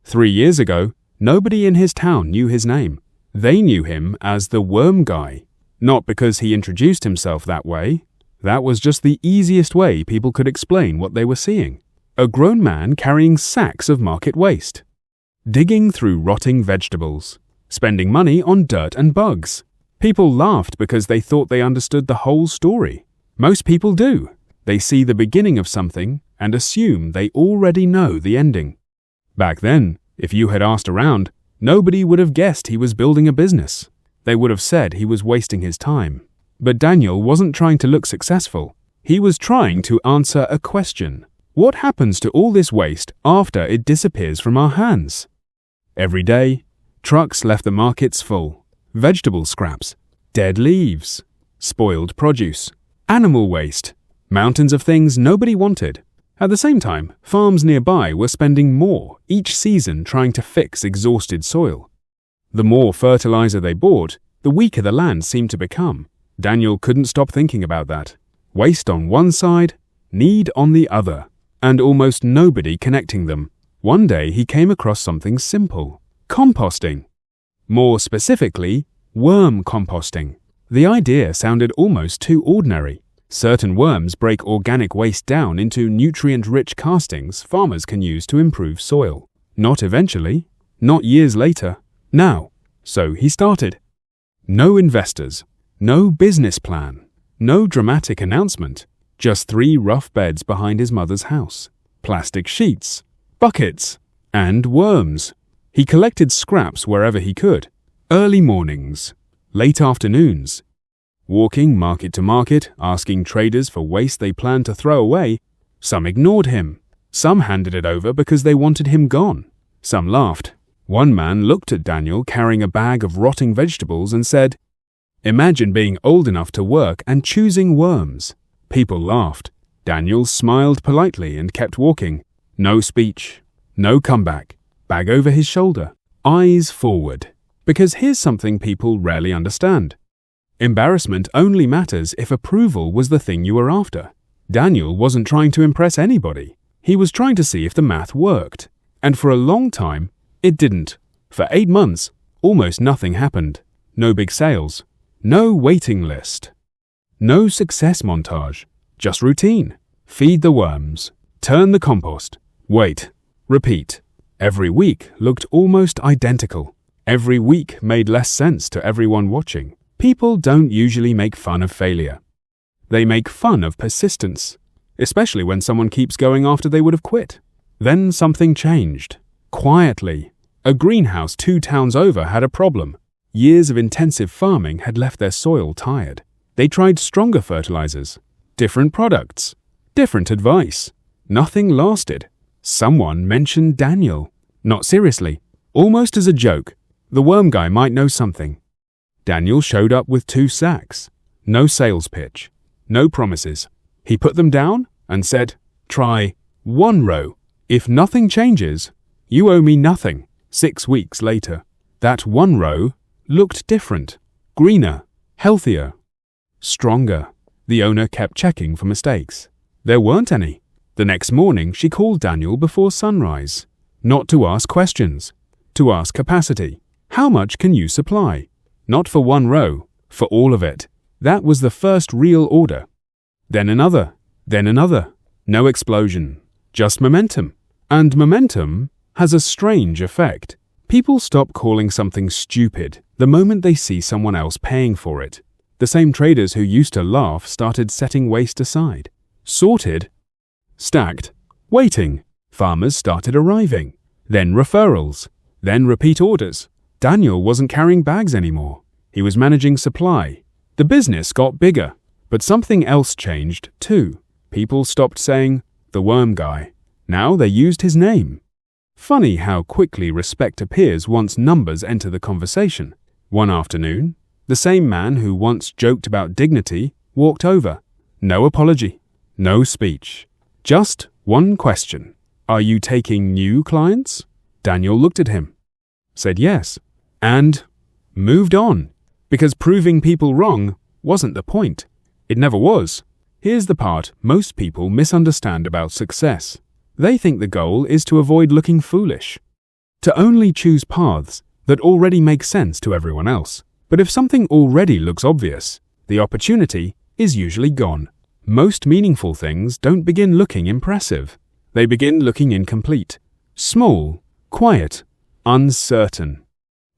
3 years ago, nobody in his town knew his name. They knew him as the worm guy. Not because he introduced himself that way. That was just the easiest way people could explain what they were seeing. A grown man carrying sacks of market waste. Digging through rotting vegetables. Spending money on dirt and bugs. People laughed because they thought they understood the whole story. Most people do. They see the beginning of something and assume they already know the ending. Back then, if you had asked around, nobody would have guessed he was building a business. They would have said he was wasting his time. But Daniel wasn't trying to look successful. He was trying to answer a question. What happens to all this waste after it disappears from our hands? Every day, trucks left the markets full. Vegetable scraps, dead leaves, spoiled produce, animal waste, mountains of things nobody wanted. At the same time, farms nearby were spending more each season trying to fix exhausted soil. The more fertilizer they bought, the weaker the land seemed to become. Daniel couldn't stop thinking about that. Waste on one side, need on the other, and almost nobody connecting them. One day he came across something simple: composting. More specifically, worm composting. The idea sounded almost too ordinary. Certain worms break organic waste down into nutrient-rich castings farmers can use to improve soil. Not eventually, not years later, now. So he started. No investors, no business plan, no dramatic announcement, just 3 rough beds behind his mother's house, plastic sheets, buckets, and worms. He collected scraps wherever he could. Early mornings, late afternoons. Walking market to market, asking traders for waste they planned to throw away. Some ignored him. Some handed it over because they wanted him gone. Some laughed. One man looked at Daniel carrying a bag of rotting vegetables and said, "Imagine being old enough to work and choosing worms." People laughed. Daniel smiled politely and kept walking. No speech. No comeback. Bag over his shoulder. Eyes forward. Because here's something people rarely understand. Embarrassment only matters if approval was the thing you were after. Daniel wasn't trying to impress anybody. He was trying to see if the math worked. And for a long time, it didn't. For 8 months, almost nothing happened. No big sales. No waiting list. No success montage. Just routine. Feed the worms. Turn the compost. Wait. Repeat. Every week looked almost identical. Every week made less sense to everyone watching. People don't usually make fun of failure. They make fun of persistence, especially when someone keeps going after they would have quit. Then something changed. Quietly. A greenhouse 2 towns over had a problem. Years of intensive farming had left their soil tired. They tried stronger fertilizers, different products, different advice. Nothing lasted. Someone mentioned Daniel. Not seriously, almost as a joke. The worm guy might know something. Daniel showed up with 2 sacks. No sales pitch. No promises. He put them down and said, "Try 1 row. If nothing changes, you owe me nothing." 6 weeks later, that 1 row looked different. Greener. Healthier. Stronger. The owner kept checking for mistakes. There weren't any. The next morning, she called Daniel before sunrise. Not to ask questions. To ask capacity. How much can you supply? Not for 1 row, for all of it. That was the first real order. Then another. Then another. No explosion. Just momentum. And momentum has a strange effect. People stop calling something stupid the moment they see someone else paying for it. The same traders who used to laugh started setting waste aside. Sorted. Stacked. Waiting. Farmers started arriving. Then referrals. Then repeat orders. Daniel wasn't carrying bags anymore. He was managing supply. The business got bigger. But something else changed too. People stopped saying, "the worm guy." Now they used his name. Funny how quickly respect appears once numbers enter the conversation. One afternoon, the same man who once joked about dignity walked over. No apology. No speech. Just one question. "Are you taking new clients?" Daniel looked at him. Said yes. And moved on. Because proving people wrong wasn't the point. It never was. Here's the part most people misunderstand about success. They think the goal is to avoid looking foolish. To only choose paths that already make sense to everyone else. But if something already looks obvious, the opportunity is usually gone. Most meaningful things don't begin looking impressive. They begin looking incomplete, small, quiet, uncertain.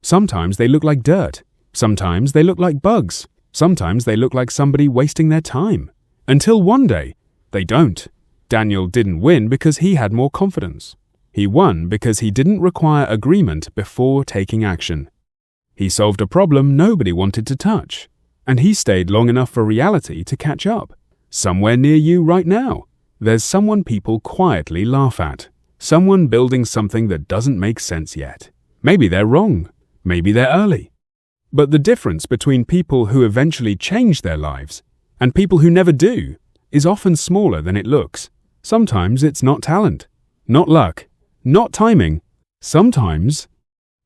Sometimes they look like dirt. Sometimes they look like bugs. Sometimes they look like somebody wasting their time. Until one day, they don't. Daniel didn't win because he had more confidence. He won because he didn't require agreement before taking action. He solved a problem nobody wanted to touch, and he stayed long enough for reality to catch up. Somewhere near you right now, there's someone people quietly laugh at. Someone building something that doesn't make sense yet. Maybe they're wrong. Maybe they're early. But the difference between people who eventually change their lives and people who never do is often smaller than it looks. Sometimes it's not talent, not luck, not timing. Sometimes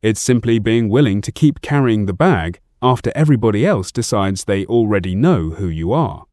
it's simply being willing to keep carrying the bag after everybody else decides they already know who you are.